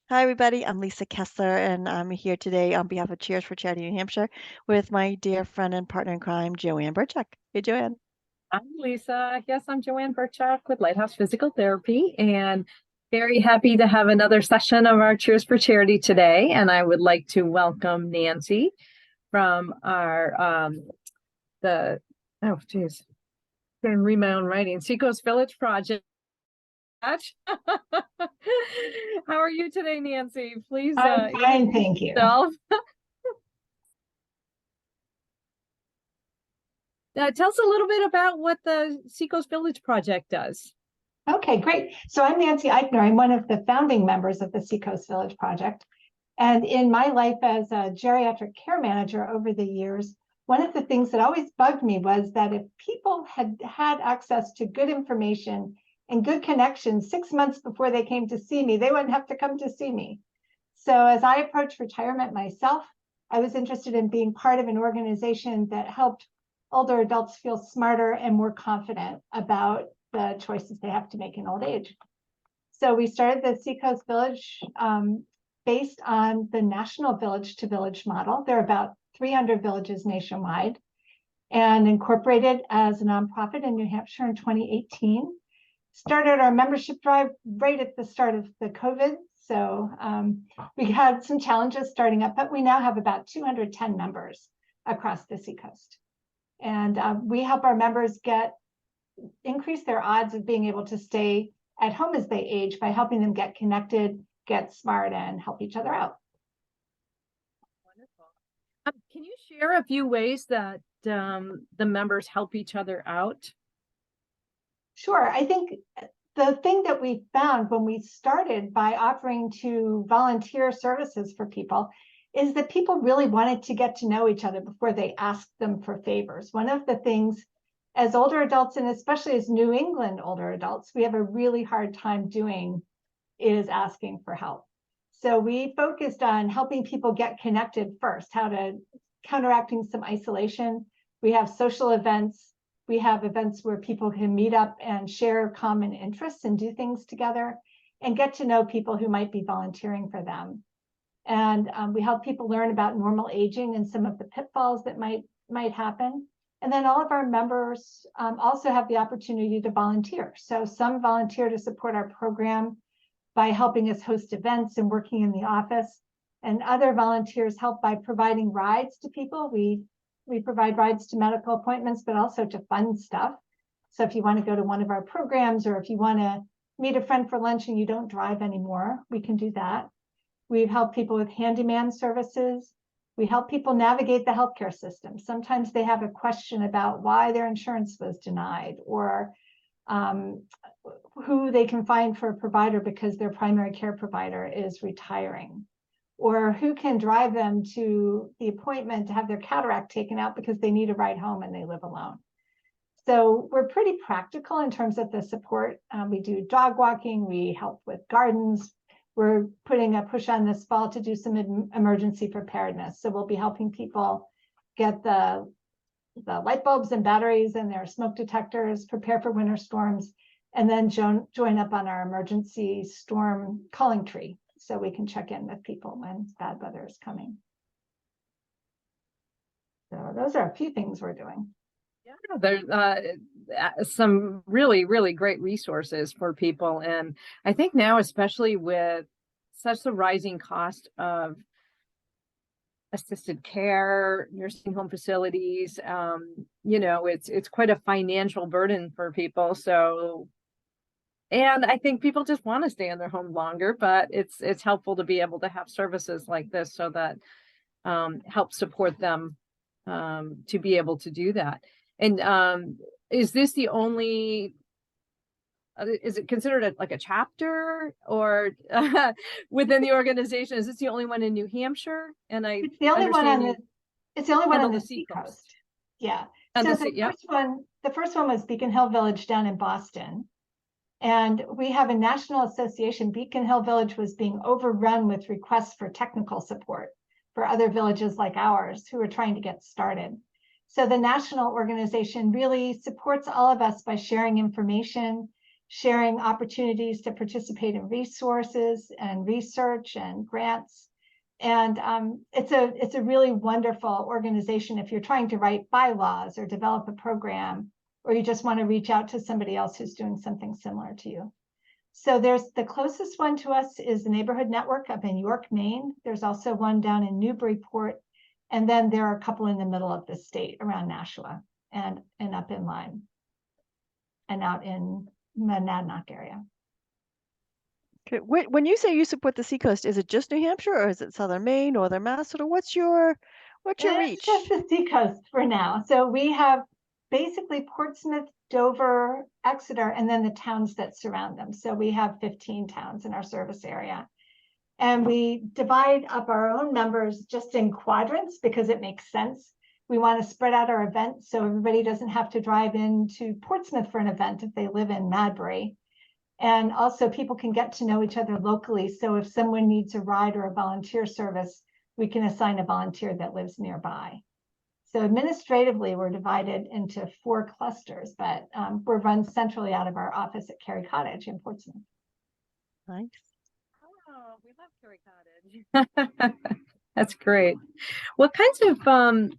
Hi, everybody. I'm Lisa Kessler, and I'm here today on behalf of Cheers for Charity New Hampshire with my dear friend and partner in crime, Joanne Burchuk. Hey, Joanne. I'm Lisa. Yes, I'm Joanne Burchuk with Lighthouse Physical Therapy, and very happy to have another session of our Cheers for Charity today. And I would like to welcome Nancy from our the oh geez, can't read my own writing. Seacoast Village Project. How are you today, Nancy? Please I'm fine, thank you. yourself. Tell us a little bit about what the Seacoast Village Project does. Okay, great. So I'm Nancy Eichner. I'm one of the founding members of the Seacoast Village Project. And in my life as a geriatric care manager over the years, one of the things that always bugged me was that if people had had access to good information and good connections 6 months before they came to see me, they wouldn't have to come to see me. So as I approached retirement myself, I was interested in being part of an organization that helped older adults feel smarter and more confident about the choices they have to make in old age. So we started the Seacoast Village based on the national village to village model. There are about 300 villages nationwide and incorporated as a nonprofit in New Hampshire in 2018. Started our membership drive right at the start of the COVID. So we had some challenges starting up, but we now have about 210 members across the Seacoast. And we help our members increase their odds of being able to stay at home as they age by helping them get connected, get smart, and help each other out. Wonderful. Can you share a few ways that the members help each other out? Sure. I think the thing that we found when we started by offering to volunteer services for people is that people really wanted to get to know each other before they asked them for favors. One of the things as older adults, and especially as New England older adults, we have a really hard time doing is asking for help. So we focused on helping people get connected first, how to counteracting some isolation. We have social events. We have events where people can meet up and share common interests and do things together and get to know people who might be volunteering for them. And we help people learn about normal aging and some of the pitfalls that might happen. And then all of our members also have the opportunity to volunteer. So some volunteer to support our program by helping us host events and working in the office. And other volunteers help by providing rides to people. We provide rides to medical appointments, but also to fun stuff. So if you want to go to one of our programs, or if you want to meet a friend for lunch and you don't drive anymore, we can do that. We've helped people with handyman services. We help people navigate the healthcare system. Sometimes they have a question about why their insurance was denied, or who they can find for a provider because their primary care provider is retiring, or who can drive them to the appointment to have their cataract taken out because they need a ride home and they live alone. So we're pretty practical in terms of the support. We do dog walking, we help with gardens. We're putting a push on this fall to do some emergency preparedness. So we'll be helping people get the light bulbs and batteries and their smoke detectors, prepare for winter storms, and then join up on our emergency storm calling tree so we can check in with people when bad weather is coming. So those are a few things we're doing. Yeah, there's some really, really great resources for people. And I think now, especially with such the rising cost of assisted care, nursing home facilities, it's quite a financial burden for people. So, and I think people just want to stay in their home longer, but it's helpful to be able to have services like this so that help support them to be able to do that. And is this the only, is it considered like a chapter or within the organization? Is this the only one in New Hampshire? And it's the only one on the Seacoast. Yeah. So the first one was Beacon Hill Village down in Boston. And we have a national association. Beacon Hill Village was being overrun with requests for technical support for other villages like ours who are trying to get started. So the national organization really supports all of us by sharing information sharing opportunities to participate in resources and research and grants. And it's a really wonderful organization if you're trying to write bylaws or develop a program, or you just want to reach out to somebody else who's doing something similar to you. So there's the closest one to us is the Neighborhood Network up in York, Maine. There's also one down in Newburyport. And then there are a couple in the middle of the state around Nashua and up in Lyme and out in Monadnock area. Okay. When you say you support the Seacoast, is it just New Hampshire or is it Southern Maine, Northern Mass? Sort of what's your reach? It's just the Seacoast for now. So we have basically Portsmouth, Dover, Exeter, and then the towns that surround them. So we have 15 towns in our service area. And we divide up our own members just in quadrants because it makes sense. We want to spread out our events so everybody doesn't have to drive into Portsmouth for an event if they live in Madbury. And also people can get to know each other locally. So if someone needs a ride or a volunteer service, we can assign a volunteer that lives nearby. So administratively, we're divided into 4 clusters, but we're run centrally out of our office at Cary Cottage in Portsmouth. Nice. Oh, we love Cary Cottage. That's great. What kinds of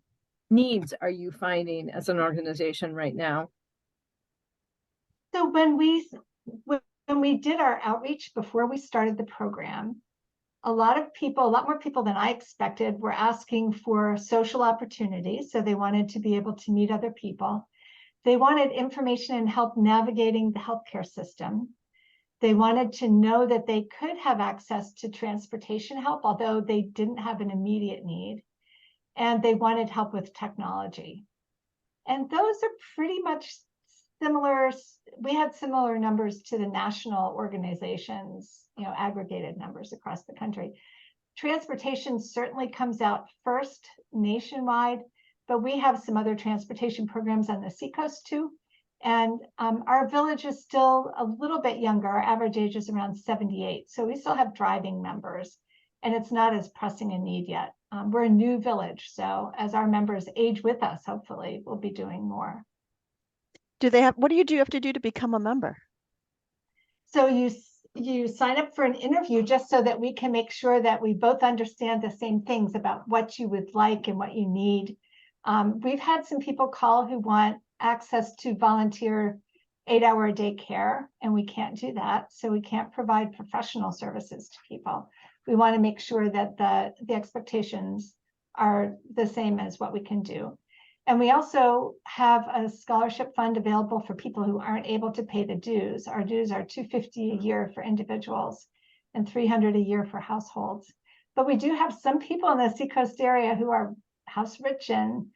needs are you finding as an organization right now? So when we did our outreach before we started the program, a lot more people than I expected were asking for social opportunities. So they wanted to be able to meet other people. They wanted information and help navigating the healthcare system. They wanted to know that they could have access to transportation help, although they didn't have an immediate need. And they wanted help with technology. And those are pretty much similar. We had similar numbers to the national organizations, aggregated numbers across the country. Transportation certainly comes out first nationwide, but we have some other transportation programs on the Seacoast too. And our village is still a little bit younger. Our average age is around 78. So we still have driving members, and it's not as pressing a need yet. We're a new village. So as our members age with us, hopefully we'll be doing more. What do you have to do to become a member? So you sign up for an interview just so that we can make sure that we both understand the same things about what you would like and what you need. We've had some people call who want access to volunteer 8-hour-a-day care, and we can't do that. So we can't provide professional services to people. We want to make sure that the expectations are the same as what we can do. And we also have a scholarship fund available for people who aren't able to pay the dues. Our dues are $250 a year for individuals and $300 a year for households. But we do have some people in the Seacoast area who are house rich and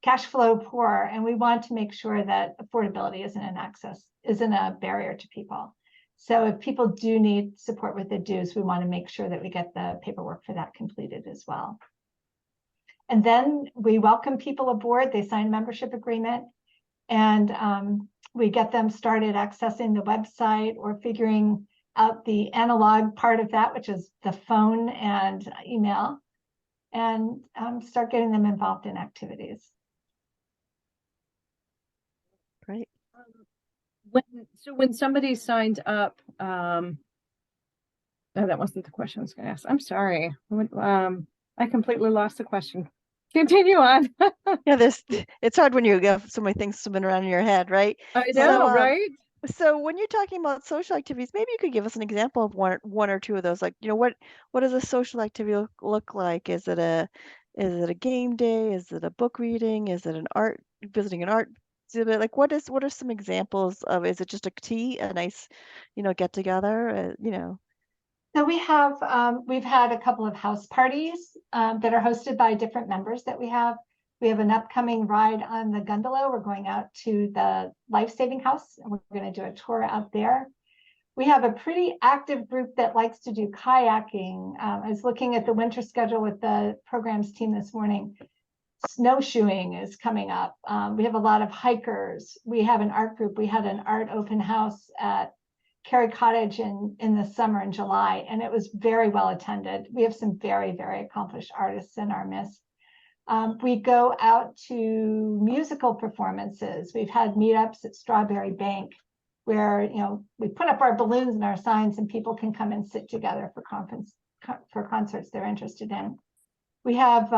cash flow poor, and we want to make sure that affordability isn't a barrier to people. So if people do need support with the dues, we want to make sure that we get the paperwork for that completed as well. And then we welcome people aboard. They sign a membership agreement, and we get them started accessing the website or figuring out the analog part of that, which is the phone and email, and start getting them involved in activities. Great. When somebody signs up, no, that wasn't the question I was going to ask. I'm sorry. I completely lost the question. Continue on. Yeah, it's hard when you have so many things swimming around in your head, right? I know, right? So when you're talking about social activities, maybe you could give us an example of one or two of those. Like, what does a social activity look like? Is it a game day? Is it a book reading? Is it visiting an art exhibit? Like, what are some examples of? Is it just a nice, get together? So we've had a couple of house parties that are hosted by different members that we have. We have an upcoming ride on the gondola. We're going out to the life-saving house, and we're going to do a tour out there. We have a pretty active group that likes to do kayaking. I was looking at the winter schedule with the programs team this morning. Snowshoeing is coming up. We have a lot of hikers. We have an art group. We had an art open house at Cary Cottage in the summer in July, and it was very well attended. We have some very, very accomplished artists in our midst. We go out to musical performances. We've had meetups at Strawberry Bank where, we put up our balloons and our signs and people can come and sit together for concerts they're interested in. We have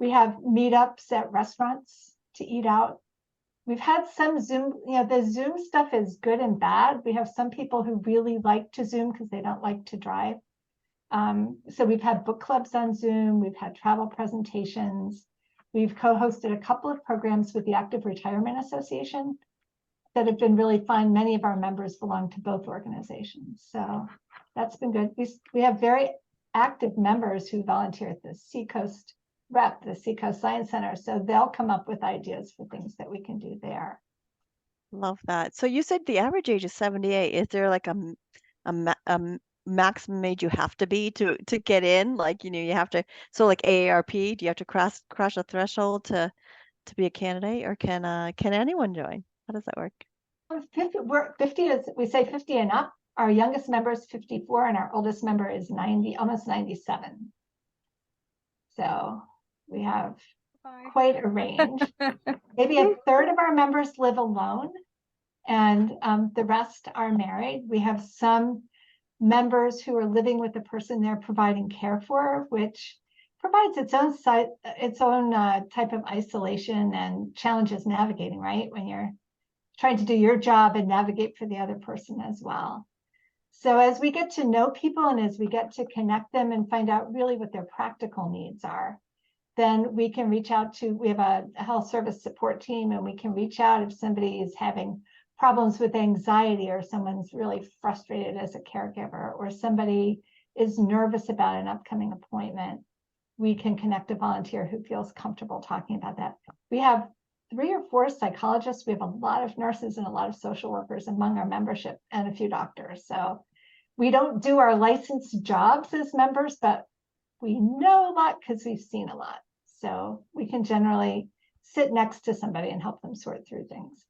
meetups at restaurants to eat out. We've had some Zoom, the Zoom stuff is good and bad. We have some people who really like to Zoom because they don't like to drive. So we've had book clubs on Zoom. We've had travel presentations. We've co-hosted a couple of programs with the Active Retirement Association that have been really fun. Many of our members belong to both organizations. So that's been good. We have very active members who volunteer at the Seacoast Rep, the Seacoast Science Center. So they'll come up with ideas for things that we can do there. Love that. So you said the average age is 78. Is there like a maximum age you have to be to get in? Like, you have to, so like AARP, do you have to crash a threshold to be a candidate, or can anyone join? How does that work? 50 is, we say 50 and up. Our youngest member is 54 and our oldest member is 90, almost 97. So we have quite a range. Maybe a third of our members live alone and the rest are married. We have some members who are living with the person they're providing care for, which provides its own type of isolation and challenges navigating, right? When you're trying to do your job and navigate for the other person as well. So as we get to know people and as we get to connect them and find out really what their practical needs are, then we can reach out to, we have a health service support team, and we can reach out if somebody is having problems with anxiety, or someone's really frustrated as a caregiver, or somebody is nervous about an upcoming appointment. We can connect a volunteer who feels comfortable talking about that. We have 3 or 4 psychologists. We have a lot of nurses and a lot of social workers among our membership, and a few doctors. So we don't do our licensed jobs as members, but we know a lot because we've seen a lot. So we can generally sit next to somebody and help them sort through things.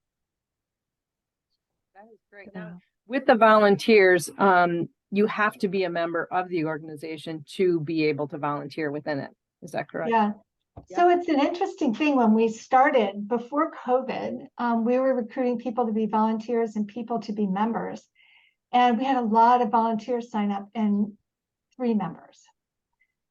That is great. Now, with the volunteers, you have to be a member of the organization to be able to volunteer within it. Is that correct? Yeah. So it's an interesting thing. When we started before COVID, we were recruiting people to be volunteers and people to be members. And we had a lot of volunteers sign up and 3 members.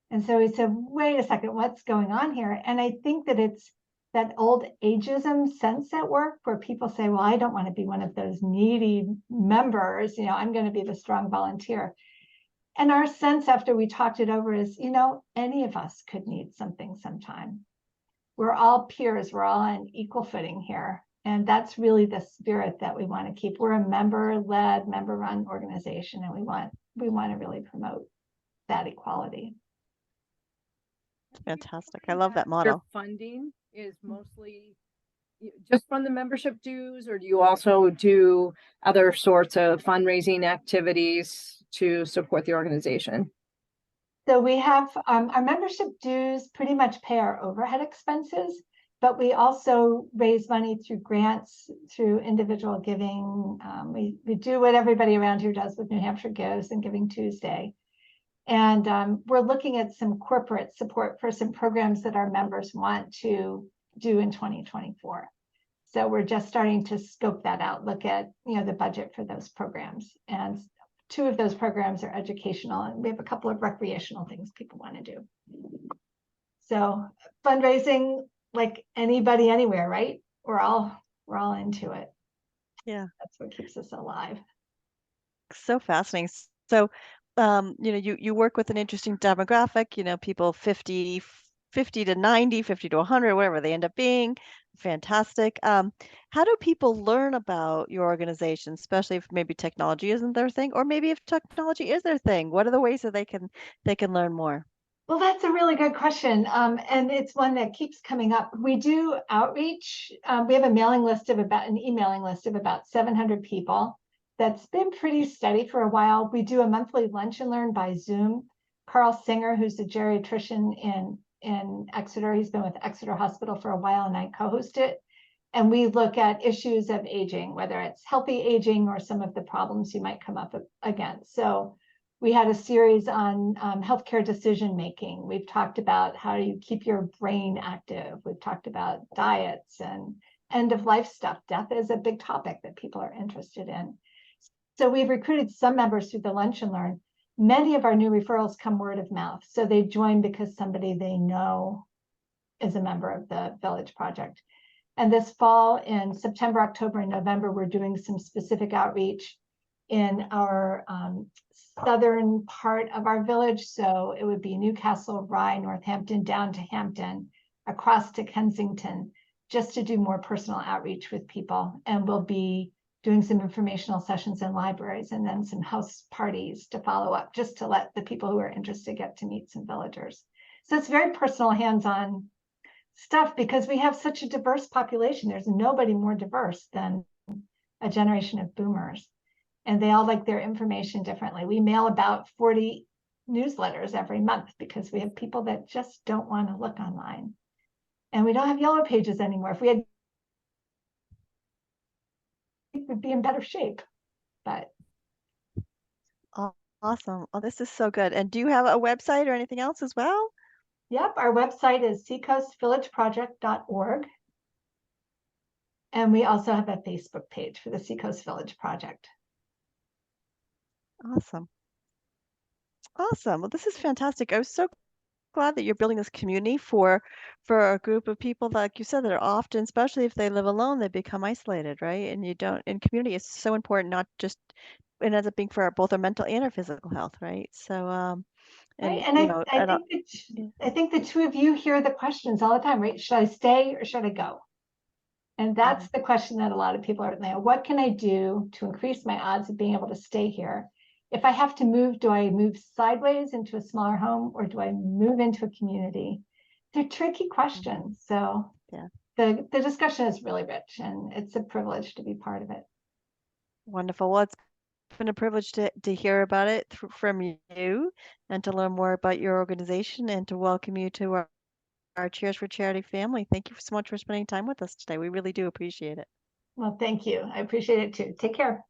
And so we said, wait a second, what's going on here? And I think that it's that old ageism sense at work where people say, well, I don't want to be one of those needy members. I'm going to be the strong volunteer. And our sense after we talked it over is, any of us could need something sometime. We're all peers. We're all on equal footing here. And that's really the spirit that we want to keep. We're a member-led, member-run organization, and we want to really promote that equality. Fantastic. I love that Your motto. funding is mostly just from the membership dues, or do you also do other sorts of fundraising activities to support the organization? So we have our membership dues pretty much pay our overhead expenses, but we also raise money through grants, through individual giving. We do what everybody around here does with New Hampshire Gives and Giving Tuesday. And we're looking at some corporate support for some programs that our members want to do in 2024. So we're just starting to scope that out, look at the budget for those programs. And 2 of those programs are educational, and we have a couple of recreational things people want to do. So fundraising, like anybody anywhere, right? We're all into it. Yeah, that's what keeps us alive. So fascinating. So you work with an interesting demographic, people 50 to 90, 50 to 100, whatever they end up being. Fantastic. How do people learn about your organization, especially if maybe technology isn't their thing, or maybe if technology is their thing? What are the ways that they can learn more? Well, that's a really good question. And it's one that keeps coming up. We do outreach. We have an emailing list of about 700 people. That's been pretty steady for a while. We do a monthly lunch and learn by Zoom. Carl Singer, who's a geriatrician in Exeter, he's been with Exeter Hospital for a while, and I co-host it. And we look at issues of aging, whether it's healthy aging or some of the problems you might come up against. So we had a series on healthcare decision-making. We've talked about how do you keep your brain active. We've talked about diets and end of life stuff. Death is a big topic that people are interested in. So we've recruited some members through the Lunch and Learn. Many of our new referrals come word of mouth. So they join because somebody they know is a member of the Village Project. And this fall, in September, October, and November, we're doing some specific outreach in our southern part of our village. So it would be Newcastle, Rye, Northampton, down to Hampton, across to Kensington, just to do more personal outreach with people. And we'll be doing some informational sessions in libraries and then some house parties to follow up, just to let the people who are interested get to meet some villagers. So it's very personal, hands-on stuff because we have such a diverse population. There's nobody more diverse than a generation of boomers, and they all like their information differently. We mail about 40 newsletters every month because we have people that just don't want to look online, and we don't have yellow pages anymore. If we had, we'd be in better shape, but Awesome. Oh, this is so good. And do you have a website or anything else as well? yep, our website is seacoastvillageproject.org. And we also have a Facebook page for the Seacoast Village Project. Awesome. Awesome. Well, this is fantastic. I was so glad that you're building this community for a group of people, like you said, that are often, especially if they live alone, they become isolated, right? And you don't, and community is so important, not just, it ends up being for both our mental and our physical health, right? So, Right. and And you know, I think the two of you hear the questions all the time, right? Should I stay or should I go? And that's the question that a lot of people are now. What can I do to increase my odds of being able to stay here? If I have to move, do I move sideways into a smaller home or do I move into a community? They're tricky questions. So yeah. The discussion is really rich and it's a privilege to be part of it. Wonderful. Well, it's been a privilege to hear about it from you and to learn more about your organization and to welcome you to our Cheers for Charity family. Thank you so much for spending time with us today. We really do appreciate it. Well, thank you. I appreciate it too. Take care.